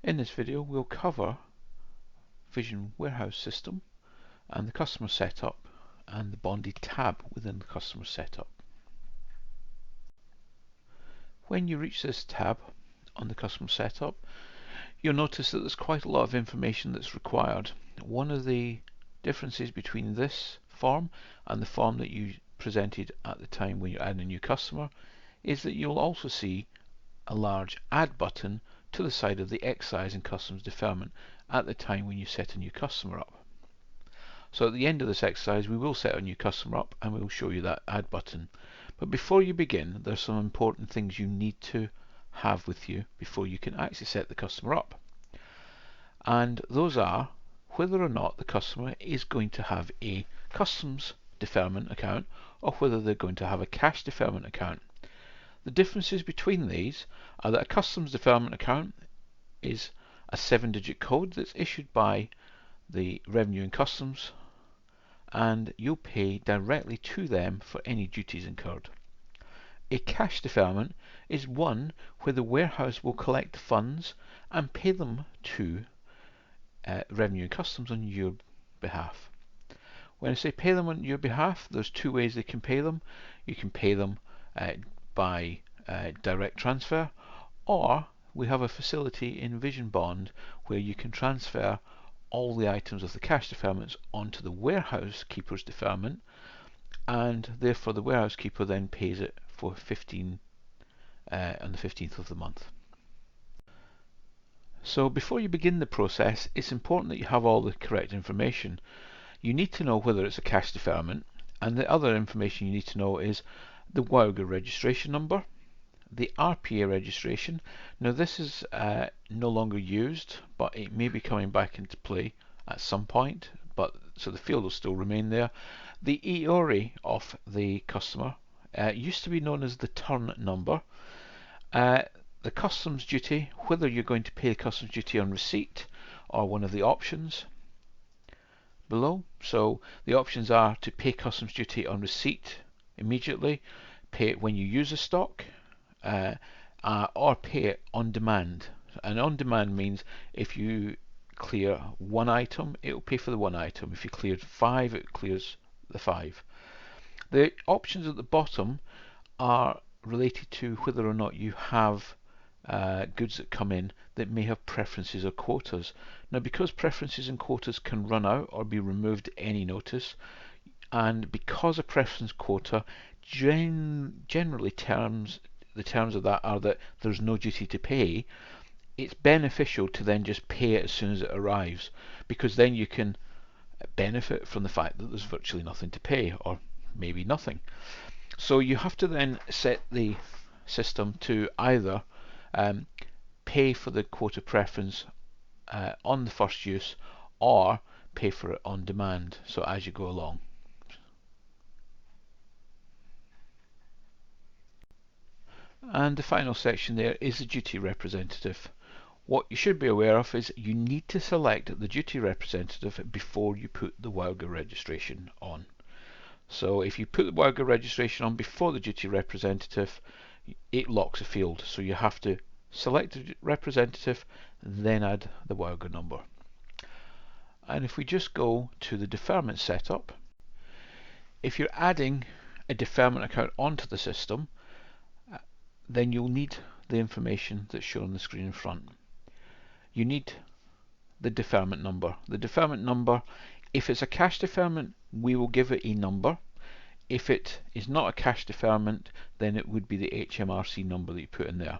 In this video we'll cover Vision Warehouse System and the customer setup and the bonded tab within the customer setup. When you reach this tab on the customer setup, you'll notice that there's quite a lot of information that's required. One of the differences between this form and the form that you presented at the time when you add a new customer is that you'll also see a large add button to the side of the excise and customs deferment at the time when you set a new customer up. So at the end of this exercise we will set a new customer up and we will show you that add button. But before you begin, there's some important things you need to have with you before you can actually set the customer up. And those are whether or not the customer is going to have a customs deferment account or whether they're going to have a cash deferment account. The differences between these are that a customs deferment account is a 7-digit code that's issued by the Revenue and Customs, and you'll pay directly to them for any duties incurred. A cash deferment is one where the warehouse will collect funds and pay them to Revenue and Customs on your behalf. When I say pay them on your behalf, there's two ways they can pay them. You can pay them by direct transfer, or we have a facility in Vision Bond where you can transfer all the items of the cash deferments onto the warehouse keeper's deferment, and therefore the warehouse keeper then pays it for 15 on the 15th of the month. So before you begin the process, it's important that you have all the correct information. You need to know whether it's a cash deferment, and the other information you need to know is the WOWGR registration number, the RPA registration. Now this is no longer used, but it may be coming back into play at some point, but so the field will still remain there. The EORI of the customer used to be known as the turn number. The customs duty, whether you're going to pay customs duty on receipt or one of the options below. So the options are to pay customs duty on receipt immediately, pay it when you use a stock, or pay it on demand. And on demand means if you clear one item, it will pay for the one item. If you cleared 5, it clears the 5. The options at the bottom are related to whether or not you have goods that come in that may have preferences or quotas. Now because preferences and quotas can run out or be removed at any notice, and because a preference quota generally the terms of that are that there's no duty to pay, it's beneficial to then just pay it as soon as it arrives, because then you can benefit from the fact that there's virtually nothing to pay, or maybe nothing. So you have to then set the system to either pay for the quota preference on the first use, or pay for it on demand, so as you go along. And the final section there is the duty representative. What you should be aware of is you need to select the duty representative before you put the WOWGR registration on. So if you put the WOWGR registration on before the duty representative, it locks a field. So you have to select the representative, then add the WOWGR number. And if we just go to the deferment setup, if you're adding a deferment account onto the system, then you'll need the information that's shown on the screen in front. You need the deferment number. The deferment number, if it's a cash deferment, we will give it a number. If it is not a cash deferment, then it would be the HMRC number that you put in there.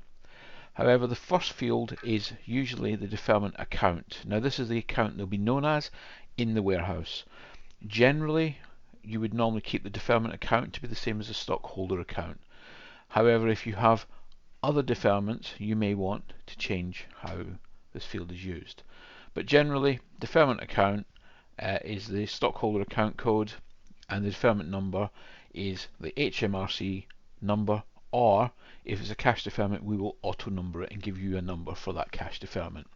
However, the first field is usually the deferment account. Now this is the account they'll be known as in the warehouse. Generally, you would normally keep the deferment account to be the same as the stockholder account. However, if you have other deferments, you may want to change how this field is used. But generally, deferment account is the stockholder account code, and the deferment number is the HMRC number, or if it's a cash deferment, we will auto number it and give you a number for that cash deferment.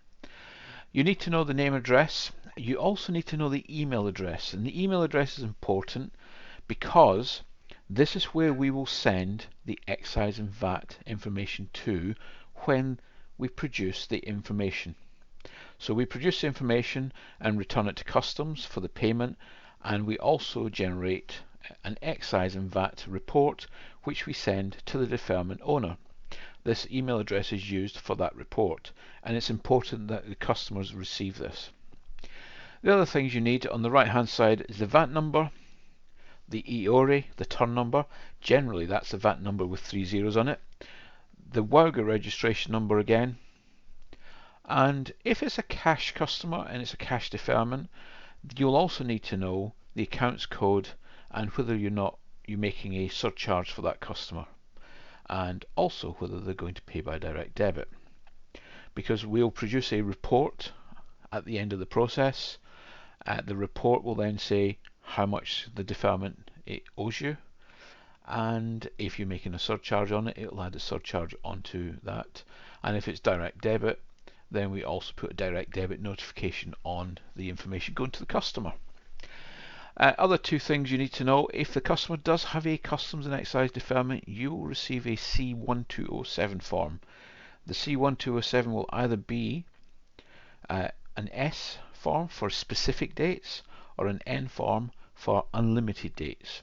You need to know the name address. You also need to know the email address, and the email address is important because this is where we will send the excise and VAT information to when we produce the information. So we produce the information and return it to customs for the payment, and we also generate an excise and VAT report which we send to the deferment owner. This email address is used for that report, and it's important that the customers receive this. The other things you need on the right hand side is the VAT number, the EORI, the turn number. Generally that's the VAT number with 3 zeros on it. The WOWGA registration number again. And if it's a cash customer and it's a cash deferment, you'll also need to know the accounts code and whether you're making a surcharge for that customer, and also whether they're going to pay by direct debit. Because we'll produce a report at the end of the process. The report will then say how much the deferment it owes you, and if you're making a surcharge on it, it'll add a surcharge onto that. And if it's direct debit, then we also put a direct debit notification on the information going to the customer. Other two things you need to know: if the customer does have a customs and excise deferment, you will receive a C1207 form. The C1207 will either be an S form for specific dates or an N form for unlimited dates.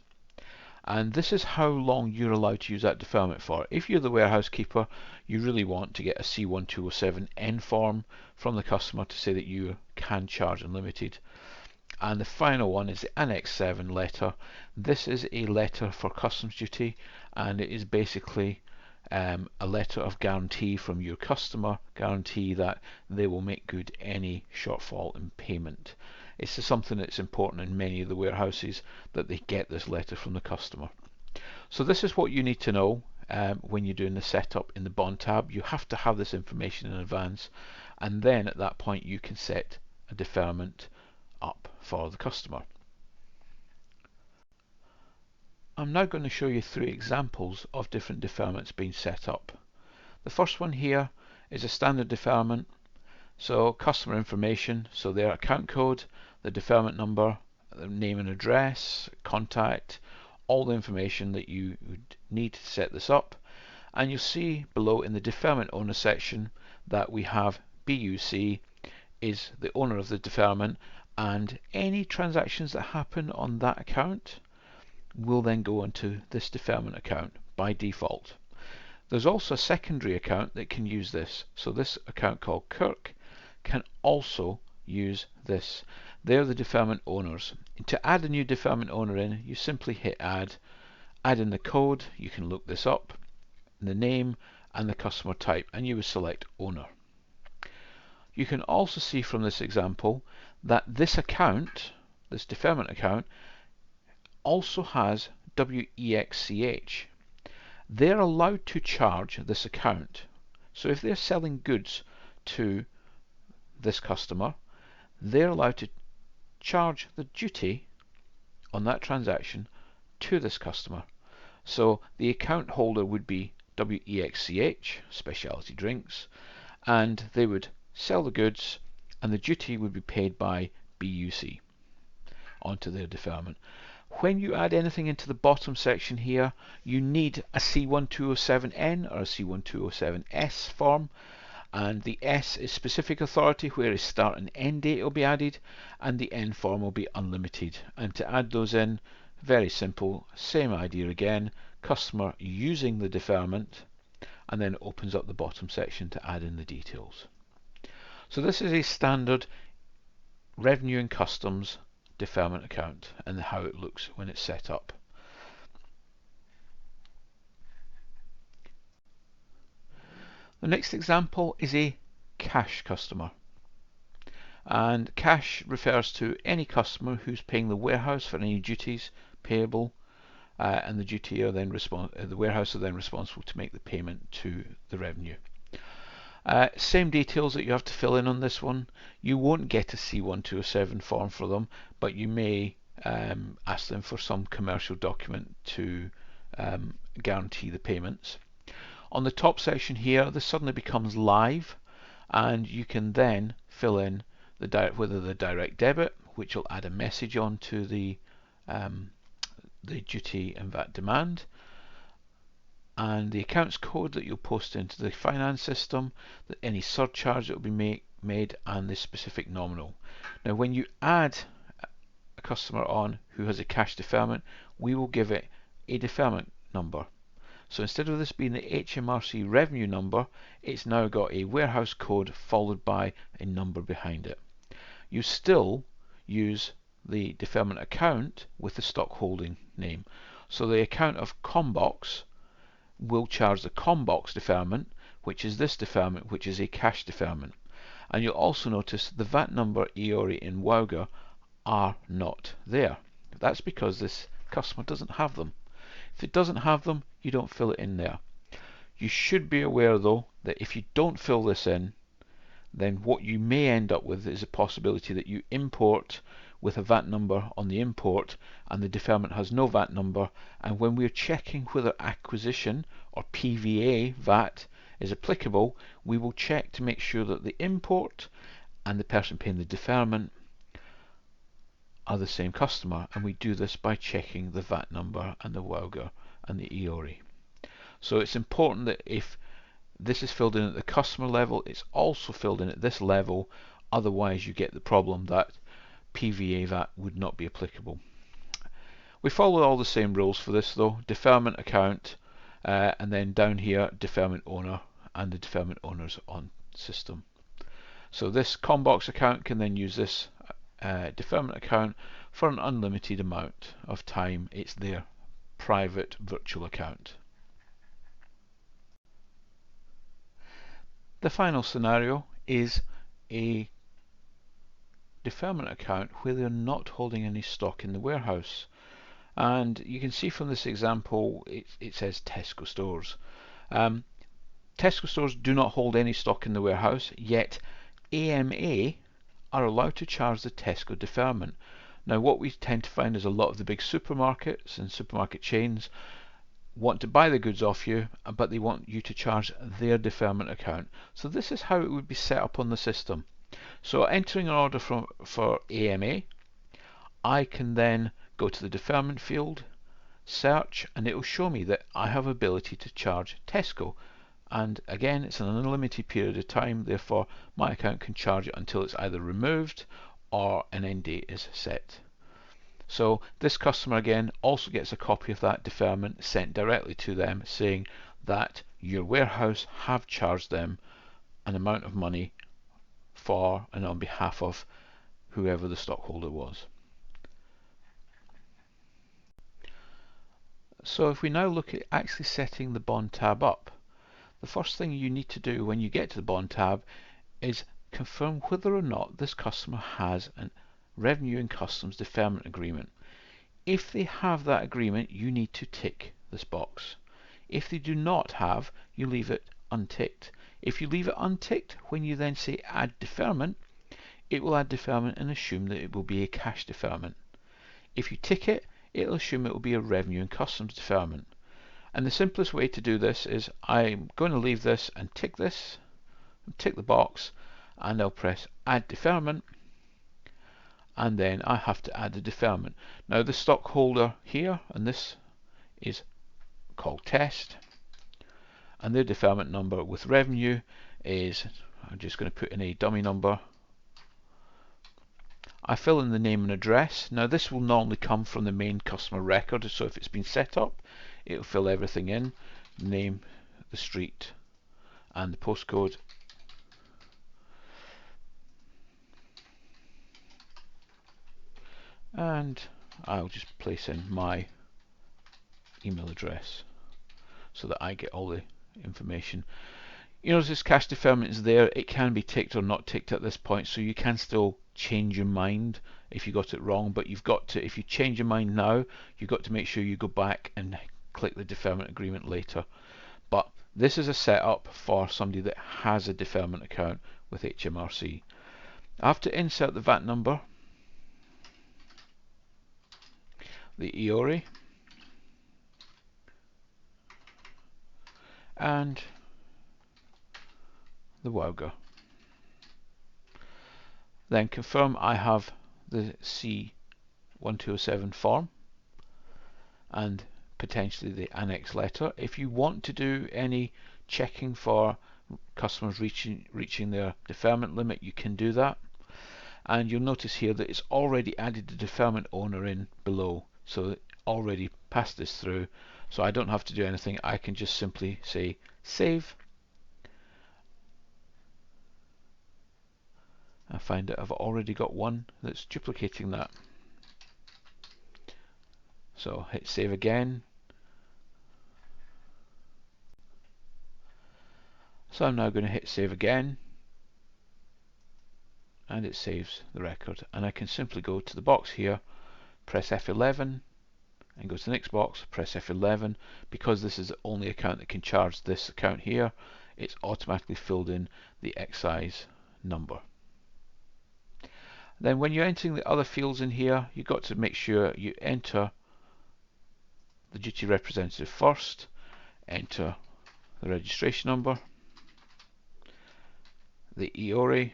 And this is how long you're allowed to use that deferment for. If you're the warehouse keeper, you really want to get a C1207N form from the customer to say that you can charge unlimited. And the final one is the Annex 7 letter. This is a letter for customs duty, and it is basically a letter of guarantee from your customer, guarantee that they will make good any shortfall in payment. It's something that's important in many of the warehouses, that they get this letter from the customer. So this is what you need to know when you're doing the setup in the bond tab. You have to have this information in advance, and then at that point you can set a deferment up for the customer. I'm now going to show you 3 examples of different deferments being set up. The first one here is a standard deferment. So customer information, so their account code, the deferment number, the name and address, contact, all the information that you would need to set this up. And you'll see below in the deferment owner section that we have BUC is the owner of the deferment, and any transactions that happen on that account will then go into this deferment account by default. There's also a secondary account that can use this. So this account called Kirk can also use this. They're the deferment owners. To add a new deferment owner in, you simply hit add in the code. You can look this up, the name and the customer type, and you would select owner. You can also see from this example that this account, this deferment account, also has WEXCH. They're allowed to charge this account. So if they're selling goods to this customer, they're allowed to charge the duty on that transaction to this customer. So the account holder would be WEXCH, Specialty Drinks, and they would sell the goods, and the duty would be paid by BUC onto their deferment. When you add anything into the bottom section here, you need a C1207N or a C1207S form, and the S is specific authority, where a start and end date will be added, and the N form will be unlimited. And to add those in, very simple, same idea again, customer using the deferment, and then it opens up the bottom section to add in the details. So this is a standard revenue and customs deferment account and how it looks when it's set up. The next example is a cash customer, and cash refers to any customer who's paying the warehouse for any duties payable, and the warehouse are then responsible to make the payment to the revenue. Same details that you have to fill in on this one. You won't get a C1207 form for them, but you may ask them for some commercial document to guarantee the payments. On the top section here, this suddenly becomes live, and you can then fill in whether the direct debit, which will add a message on to the duty and VAT demand, and the accounts code that you'll post into the finance system, that any surcharge that will be made and the specific nominal. Now when you add a customer on who has a cash deferment, we will give it a deferment number. So instead of this being the HMRC revenue number, it's now got a warehouse code followed by a number behind it. You still use the deferment account with the stock holding name. So the account of Combox will charge the Combox deferment, which is this deferment, which is a cash deferment. And you'll also notice the VAT number, EORI and WOWGR are not there. That's because this customer doesn't have them. If it doesn't have them, you don't fill it in there. You should be aware though that if you don't fill this in, then what you may end up with is a possibility that you import with a VAT number on the import and the deferment has no VAT number, and when we're checking whether acquisition or PVA VAT is applicable, we will check to make sure that the import and the person paying the deferment are the same customer, and we do this by checking the VAT number and the WOWGR and the EORI. So it's important that if this is filled in at the customer level, it's also filled in at this level, otherwise you get the problem that PVA VAT would not be applicable. We follow all the same rules for this though: deferment account, and then down here deferment owner and the deferment owners on system. So this Combox account can then use this deferment account for an unlimited amount of time. It's their private virtual account. The final scenario is a deferment account where they're not holding any stock in the warehouse. And you can see from this example it says Tesco stores. Tesco stores do not hold any stock in the warehouse, yet AMA are allowed to charge the Tesco deferment. Now what we tend to find is a lot of the big supermarkets and supermarket chains want to buy the goods off you, but they want you to charge their deferment account. So this is how it would be set up on the system. So entering an order for AMA, I can then go to the deferment field, search, and it will show me that I have ability to charge Tesco. And again, it's an unlimited period of time, therefore my account can charge it until it's either removed or an end date is set. So this customer again also gets a copy of that deferment sent directly to them saying that your warehouse have charged them an amount of money for and on behalf of whoever the stockholder was. So if we now look at actually setting the bond tab up, the first thing you need to do when you get to the bond tab is confirm whether or not this customer has a revenue and customs deferment agreement. If they have that agreement, you need to tick this box. If they do not have, you leave it unticked. If you leave it unticked, when you then say add deferment, it will add deferment and assume that it will be a cash deferment. If you tick it, it'll assume it will be a revenue and customs deferment. And the simplest way to do this is I'm going to leave this and tick this, tick the box, and I'll press add deferment, and then I have to add the deferment. Now the stockholder here, and this is called test, and their deferment number with revenue is, I'm just going to put in a dummy number. I fill in the name and address. Now this will normally come from the main customer record, so if it's been set up, it'll fill everything in: name, the street, and the postcode. And I'll just place in my email address so that I get all the information. You notice this cash deferment is there. It can be ticked or not ticked at this point, so you can still change your mind if you got it wrong, but you've got to, if you change your mind now, you've got to make sure you go back and click the deferment agreement later. But this is a setup for somebody that has a deferment account with HMRC. I have to insert the VAT number, the EORI, and the WOWGR. Then confirm I have the C1207 form and potentially the annex letter. If you want to do any checking for customers reaching their deferment limit, you can do that. And you'll notice here that it's already added the deferment owner in below, so it already passed this through, so I don't have to do anything. I can just simply say save. I find that I've already got one that's duplicating that. So hit save again. So I'm now going to hit save again, and it saves the record. And I can simply go to the box here, press F11, and go to the next box, press F11. Because this is the only account that can charge this account here, it's automatically filled in the excise number. Then when you're entering the other fields in here, you've got to make sure you enter the duty representative first, enter the registration number, the EORI,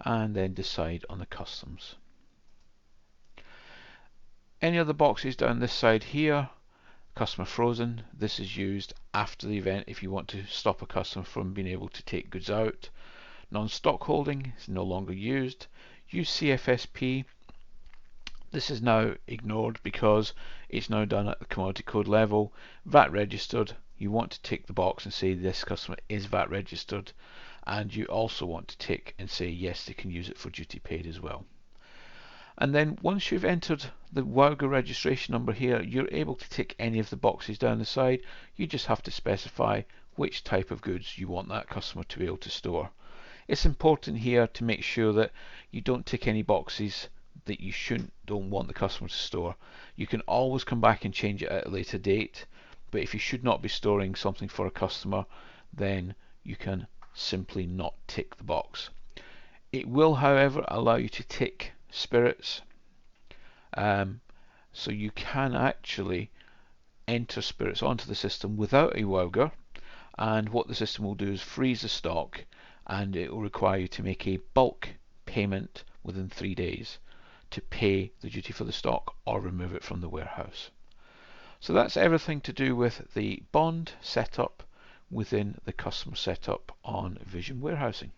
and then decide on the customs. Any other boxes down this side here, customer frozen, this is used after the event if you want to stop a customer from being able to take goods out. Non-stock holding is no longer used. Use CFSP, this is now ignored because it's now done at the commodity code level. VAT registered, you want to tick the box and say this customer is VAT registered, and you also want to tick and say yes, they can use it for duty paid as well. And then once you've entered the WOWGR registration number here, you're able to tick any of the boxes down the side. You just have to specify which type of goods you want that customer to be able to store. It's important here to make sure that you don't tick any boxes that you don't want the customer to store. You can always come back and change it at a later date, but if you should not be storing something for a customer, then you can simply not tick the box. It will, however, allow you to tick spirits, so you can actually enter spirits onto the system without a WOWGR, and what the system will do is freeze the stock, and it will require you to make a bulk payment within 3 days to pay the duty for the stock or remove it from the warehouse. So that's everything to do with the bond setup within the customer setup on Vision Warehousing.